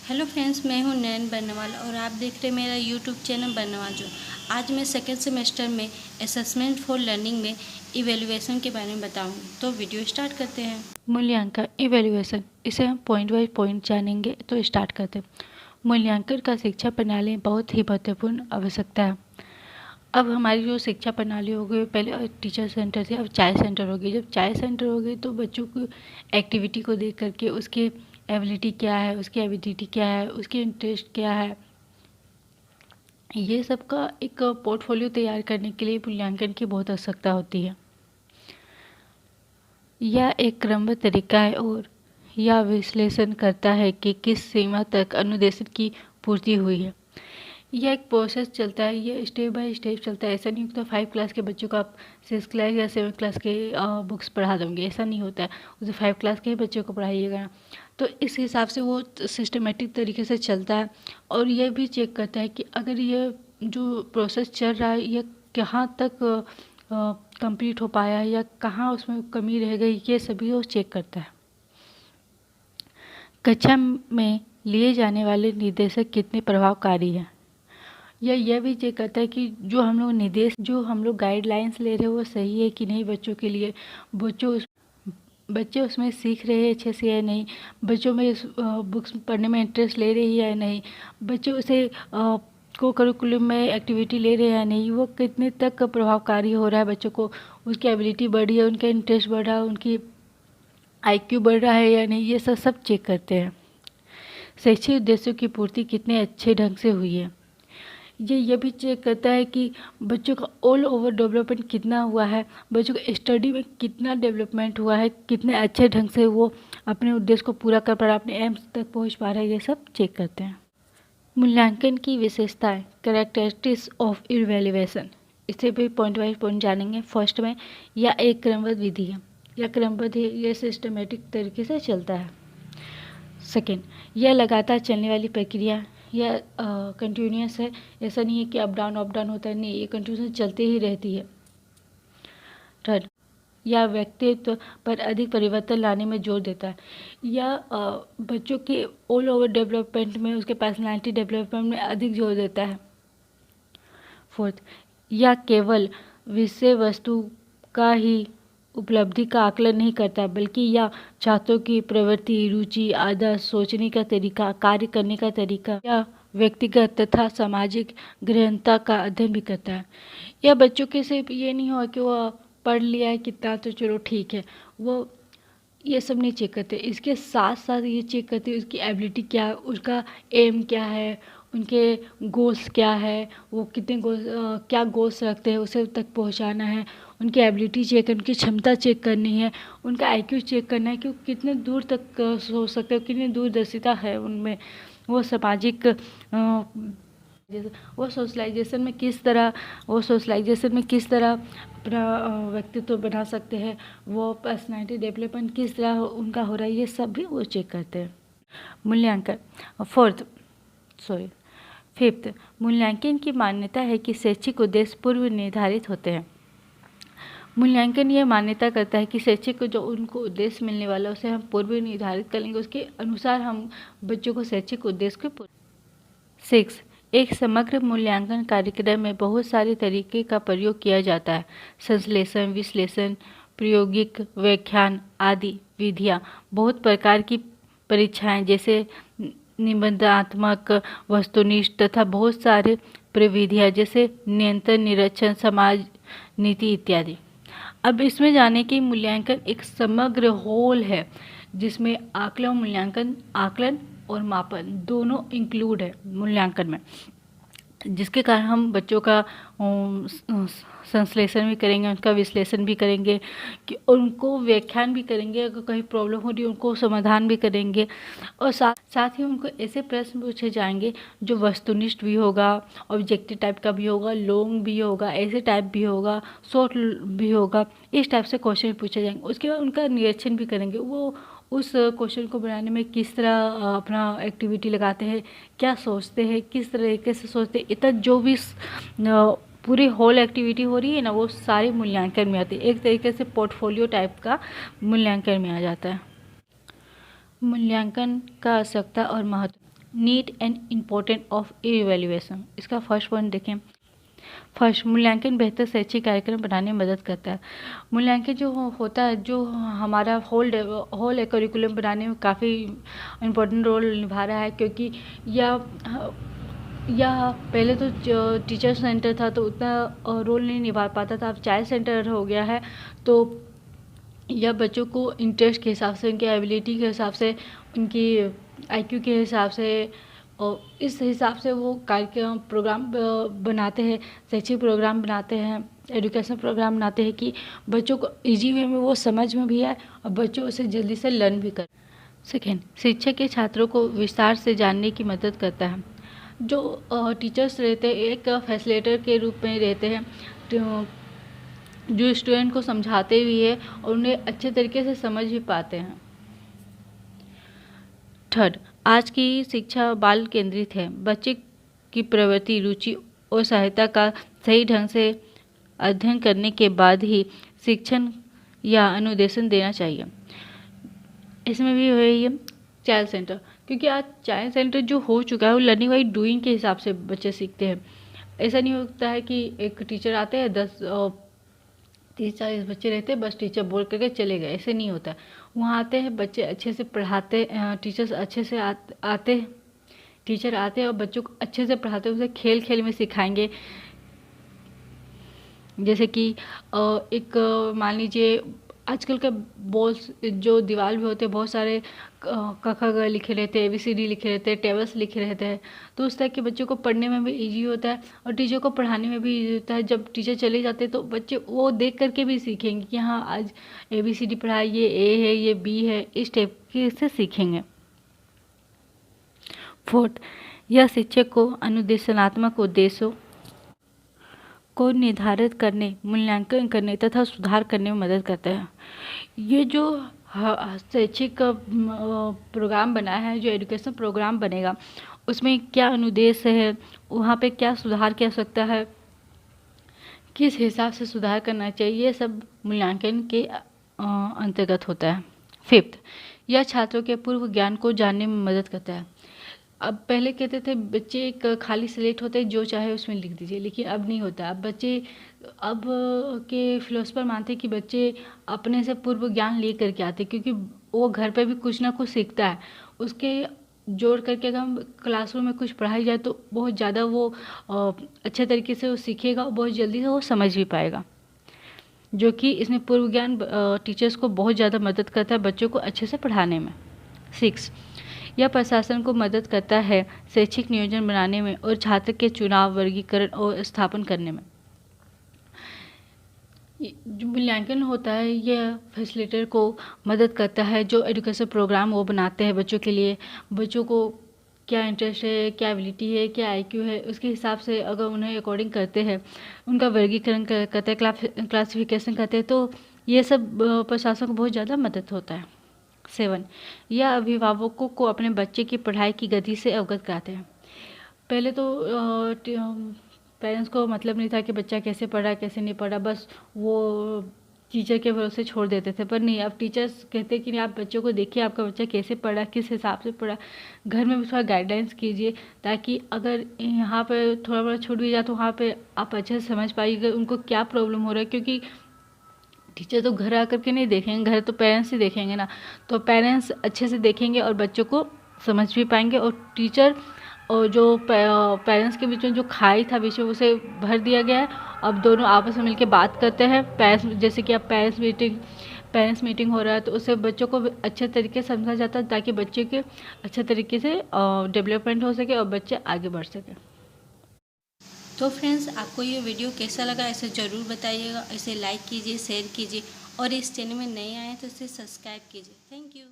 Hello friends, मैं हूं नैन बर्नवाल और आप देख रहे हैं मेरा यूट्यूब चैनल बर्नवाल जो। आज मैं सेकेंड सेमेस्टर में असेसमेंट फॉर लर्निंग में इवैल्यूएशन के बारे में बताऊंगी। तो वीडियो स्टार्ट करते हैं। मूल्यांकन इवैल्यूएशन, इसे हम पॉइंट बाय पॉइंट जानेंगे। तो स्टार्ट करते हैं। मूल्यांकन का शिक्षा प्रणाली में बहुत ही महत्वपूर्ण आवश्यकता है। अब हमारी जो शिक्षा प्रणाली हो गई, पहले टीचर सेंटर थी, अब चाइल्ड सेंटर हो गई। जब चाइल्ड सेंटर हो गई तो बच्चों को एक्टिविटी को देख करके उसके एबिलिटी क्या है, उसकी एबिलिटी क्या है, उसकी इंटरेस्ट क्या है, ये सब का एक पोर्टफोलियो तैयार करने के लिए मूल्यांकन की बहुत आवश्यकता होती है। यह एक क्रमबद्ध तरीका है और यह विश्लेषण करता है कि किस सीमा तक अनुदेशित की पूर्ति हुई है। यह एक प्रोसेस चलता है, ये स्टेप बाय स्टेप चलता है। ऐसा नहीं होता 5 क्लास के बच्चों को आप 6 क्लास या 7 क्लास के बुक्स पढ़ा दोगे, ऐसा नहीं होता है। उसे 5 क्लास के ही बच्चों को पढ़ाइएगा। तो इस हिसाब से वो सिस्टमेटिक तरीके से चलता है और यह भी चेक करता है कि अगर ये जो प्रोसेस चल रहा है ये कहाँ तक कंप्लीट हो पाया है या कहाँ उसमें कमी रह गई, ये सभी वो चेक करता है। कक्षा में लिए जाने वाले निर्देशक कितने प्रभावकारी हैं, यह भी चेक करता है कि जो हम लोग गाइडलाइंस ले रहे हैं वो सही है कि नहीं बच्चों के लिए। बच्चे उसमें सीख रहे हैं अच्छे से या नहीं, बच्चों में बुक्स पढ़ने में इंटरेस्ट ले रही है या नहीं, बच्चे उसे को करिकुलम में एक्टिविटी ले रहे हैं या नहीं, वो कितने तक प्रभावकारी हो रहा है बच्चों को, उसकी एबिलिटी बढ़ी है, उनका इंटरेस्ट बढ़ रहा है, उनकी IQ बढ़ रहा है या नहीं, ये सब चेक करते हैं। शैक्षिक उद्देश्यों की पूर्ति कितने अच्छे ढंग से हुई है, ये भी चेक करता है कि बच्चों का ऑल ओवर डेवलपमेंट कितना हुआ है, बच्चों का स्टडी में कितना डेवलपमेंट हुआ है, कितने अच्छे ढंग से वो अपने उद्देश्य को पूरा कर पा रहा है, अपने एम्स तक पहुंच पा रहा है, ये सब चेक करते हैं। मूल्यांकन की विशेषताएं, कैरेक्टरिस्टिक्स ऑफ इवैल्यूएशन, इसे भी पॉइंट बाय पॉइंट जानेंगे। फर्स्ट में यह एक क्रमबद्ध विधि है, यह क्रमबद्ध है, यह सिस्टमेटिक तरीके से चलता है। सेकेंड, यह लगातार चलने वाली प्रक्रिया, यह कंटिन्यूस है, ऐसा नहीं है कि अप डाउन होता है, नहीं, ये कंटिन्यूस चलती ही रहती है। थर्ड, यह व्यक्तित्व पर अधिक परिवर्तन लाने में जोर देता है, यह बच्चों के ऑल ओवर डेवलपमेंट में, उसके पर्सनालिटी डेवलपमेंट में अधिक जोर देता है। फोर्थ, यह केवल विषय वस्तु का ही उपलब्धि का आकलन नहीं करता, बल्कि यह छात्रों की प्रवृत्ति, रुचि, आदर्श, सोचने का तरीका, कार्य करने का तरीका या व्यक्तिगत तथा सामाजिक गहनता का अध्ययन भी करता है। यह बच्चों के सिर्फ ये नहीं हो कि वो पढ़ लिया है कितना तो चलो ठीक है, वो ये सब नहीं चेक करते, इसके साथ साथ ये चेक करते हैं उसकी एबिलिटी क्या है, उसका एम क्या है, उनके गोल्स क्या है, वो कितने क्या गोल्स रखते हैं, उसे तक पहुंचाना है, उनकी एबिलिटी चेक करनी, उनकी क्षमता चेक करनी है, उनका IQ चेक करना है कि वो कितने दूर तक सोच सकते हैं, कितनी दूरदर्शिता है उनमें, वो सामाजिक वो सोशलाइजेशन में किस तरह अपना व्यक्तित्व बना सकते हैं, वो पर्सनालिटी डेवलपमेंट किस तरह उनका हो रहा है, ये सब भी वो चेक करते हैं। मूल्यांकन फिफ्थ, मूल्यांकन की मान्यता है कि शैक्षिक उद्देश्य पूर्व निर्धारित होते हैं। मूल्यांकन ये मान्यता करता है कि शैक्षिक को जो उनको उद्देश्य मिलने वाला है उसे हम पूर्व निर्धारित कर लेंगे, उसके अनुसार हम बच्चों को शैक्षिक उद्देश्य को। 6, एक समग्र मूल्यांकन कार्यक्रम में बहुत सारे तरीके का प्रयोग किया जाता है। संश्लेषण, विश्लेषण, प्रायोगिक, व्याख्यान आदि विधियाँ, बहुत प्रकार की परीक्षाएं जैसे निबंधात्मक, वस्तुनिष्ठ तथा बहुत सारे प्रविधियाँ जैसे नियंत्रण, निरीक्षण, समाज नीति इत्यादि। अब इसमें जाने की मूल्यांकन एक समग्र होल है जिसमें आकलन और मापन दोनों इंक्लूड है मूल्यांकन में, जिसके कारण हम बच्चों का संश्लेषण भी करेंगे, उनका विश्लेषण भी करेंगे, कि उनको व्याख्यान भी करेंगे, अगर कहीं प्रॉब्लम हो रही है उनको समाधान भी करेंगे, और साथ ही उनको ऐसे प्रश्न पूछे जाएंगे जो वस्तुनिष्ठ भी होगा, ऑब्जेक्टिव टाइप का भी होगा, लॉन्ग भी होगा, ऐसे टाइप भी होगा, शॉर्ट भी होगा, इस टाइप से क्वेश्चन पूछे जाएंगे। उसके बाद उनका निरीक्षण भी करेंगे, वो उस क्वेश्चन को बनाने में किस तरह अपना एक्टिविटी लगाते हैं, क्या सोचते हैं, किस तरीके से सोचते हैं, इतना जो भी पूरी होल एक्टिविटी हो रही है ना, वो सारी मूल्यांकन में आती है, एक तरीके से पोर्टफोलियो टाइप का मूल्यांकन में आ जाता है। मूल्यांकन का आवश्यकता और महत्व। Need and important of evaluation. इसका फर्स्ट पॉइंट देखें। फर्स्ट, मूल्यांकन बेहतर शैक्षिक कार्यक्रम बनाने में मदद करता है। मूल्यांकन जो होता है, जो हमारा होल करिकुलम बनाने में काफ़ी इम्पोर्टेंट रोल निभा रहा है, क्योंकि यह पहले तो टीचर सेंटर था तो उतना रोल नहीं निभा पाता था। अब चाइल्ड सेंटर हो गया है तो यह बच्चों को इंटरेस्ट के हिसाब से, उनकी एबिलिटी के हिसाब से, उनकी आईक्यू के हिसाब से और इस हिसाब से वो कार्यक्रम प्रोग्राम बनाते हैं, शैक्षिक प्रोग्राम बनाते हैं, एजुकेशन प्रोग्राम बनाते हैं कि बच्चों को इजी वे में वो समझ में भी आए और बच्चों उसे जल्दी से लर्न भी करें। सेकेंड, शिक्षक के छात्रों को विस्तार से जानने की मदद करता है। जो टीचर्स रहते हैं एक फैसिलिटेटर के रूप में रहते हैं, तो जो स्टूडेंट को समझाते भी है और उन्हें अच्छे तरीके से समझ भी पाते हैं। थर्ड, आज की शिक्षा बाल केंद्रित है। बच्चे की प्रवृत्ति, रुचि और सहायता का सही ढंग से अध्ययन करने के बाद ही शिक्षण या अनुदेशन देना चाहिए। इसमें भी है ये चाइल्ड सेंटर, क्योंकि आज चाइल्ड सेंटर जो हो चुका है वो लर्निंग बाई डूइंग के हिसाब से बच्चे सीखते हैं। ऐसा नहीं होता है कि एक टीचर आते हैं 30-40 बच्चे रहते हैं, बस टीचर बोल करके चले गए, ऐसे नहीं होता। वहाँ आते हैं बच्चे अच्छे से पढ़ाते, टीचर्स अच्छे से आते टीचर आते हैं और बच्चों को अच्छे से पढ़ाते हैं, उसे खेल खेल में सिखाएंगे। जैसे कि एक मान लीजिए आजकल का बॉल्स जो दीवार भी होते हैं, बहुत सारे क ख ग लिखे रहते हैं, ABCD लिखे रहते हैं, टेबल्स लिखे रहते हैं, तो उस तरह के बच्चों को पढ़ने में भी इजी होता है और टीचर को पढ़ाने में भी इजी होता है। जब टीचर चले जाते हैं तो बच्चे वो देख करके भी सीखेंगे कि हाँ आज ABCD पढ़ा, ये A है, ये B है, इस टाइप के से सीखेंगे। फोर्थ, यह शिक्षक को अनुदेशनात्मक उद्देश्यों को निर्धारित करने, मूल्यांकन करने तथा सुधार करने में मदद करता है। ये जो शैक्षिक प्रोग्राम बना है, जो एजुकेशन प्रोग्राम बनेगा, उसमें क्या अनुदेश है, वहाँ पे क्या सुधार की आवश्यकता है, किस हिसाब से सुधार करना चाहिए, ये सब मूल्यांकन के अंतर्गत होता है। फिफ्थ, यह छात्रों के पूर्व ज्ञान को जानने में मदद करता है। अब पहले कहते थे बच्चे एक खाली स्लेट होते जो चाहे उसमें लिख दीजिए, लेकिन अब नहीं होता। अब बच्चे, अब के फिलोसफर मानते हैं कि बच्चे अपने से पूर्व ज्ञान ले करके आते, क्योंकि वो घर पे भी कुछ ना कुछ सीखता है, उसके जोड़ करके अगर हम क्लासरूम में कुछ पढ़ाई जाए तो बहुत ज़्यादा वो अच्छे तरीके से वो सीखेगा और बहुत जल्दी से वो समझ भी पाएगा, जो कि इसमें पूर्व ज्ञान टीचर्स को बहुत ज़्यादा मदद करता है बच्चों को अच्छे से पढ़ाने में। 6, यह प्रशासन को मदद करता है शैक्षिक नियोजन बनाने में और छात्र के चुनाव, वर्गीकरण और स्थापन करने में। जो मूल्यांकन होता है यह फैसिलिटेटर को मदद करता है, जो एजुकेशन प्रोग्राम वो बनाते हैं बच्चों के लिए। बच्चों को क्या इंटरेस्ट है, क्या एबिलिटी है, क्या IQ है, उसके हिसाब से अगर उन्हें अकॉर्डिंग करते हैं, उनका वर्गीकरण करते हैं, क्लासिफिकेशन करते हैं, तो ये सब प्रशासन को बहुत ज़्यादा मदद होता है। 7, यह अभिभावकों को अपने बच्चे की पढ़ाई की गति से अवगत कराते हैं। पहले तो पेरेंट्स को मतलब नहीं था कि बच्चा कैसे पढ़ा कैसे नहीं पढ़ा, बस वो टीचर के भरोसे छोड़ देते थे। पर नहीं, अब टीचर्स कहते हैं कि नहीं, आप बच्चों को देखिए आपका बच्चा कैसे पढ़ा, किस हिसाब से पढ़ा, घर में भी थोड़ा गाइडेंस कीजिए, ताकि अगर यहाँ पर थोड़ा बड़ा छूट भी जाए तो वहाँ पे आप अच्छे से समझ पाइएगा उनको क्या प्रॉब्लम हो रहा है। क्योंकि टीचर तो घर आकर के नहीं देखेंगे, घर तो पेरेंट्स ही देखेंगे ना, तो पेरेंट्स अच्छे से देखेंगे और बच्चों को समझ भी पाएंगे। और टीचर और जो पेरेंट्स के बीच में जो खाई था बीच में, उसे भर दिया गया है। अब दोनों आपस में मिलकर बात करते हैं। पेरेंट्स, जैसे कि अब पेरेंट्स मीटिंग हो रहा है तो उससे बच्चों को अच्छे तरीके से समझा जाता है, ताकि बच्चे के अच्छे तरीके से डेवलपमेंट हो सके और बच्चे आगे बढ़ सके। तो फ्रेंड्स, आपको ये वीडियो कैसा लगा इसे ज़रूर बताइएगा। इसे लाइक कीजिए, शेयर कीजिए और इस चैनल में नए आए हैं तो इसे सब्सक्राइब कीजिए। Thank you.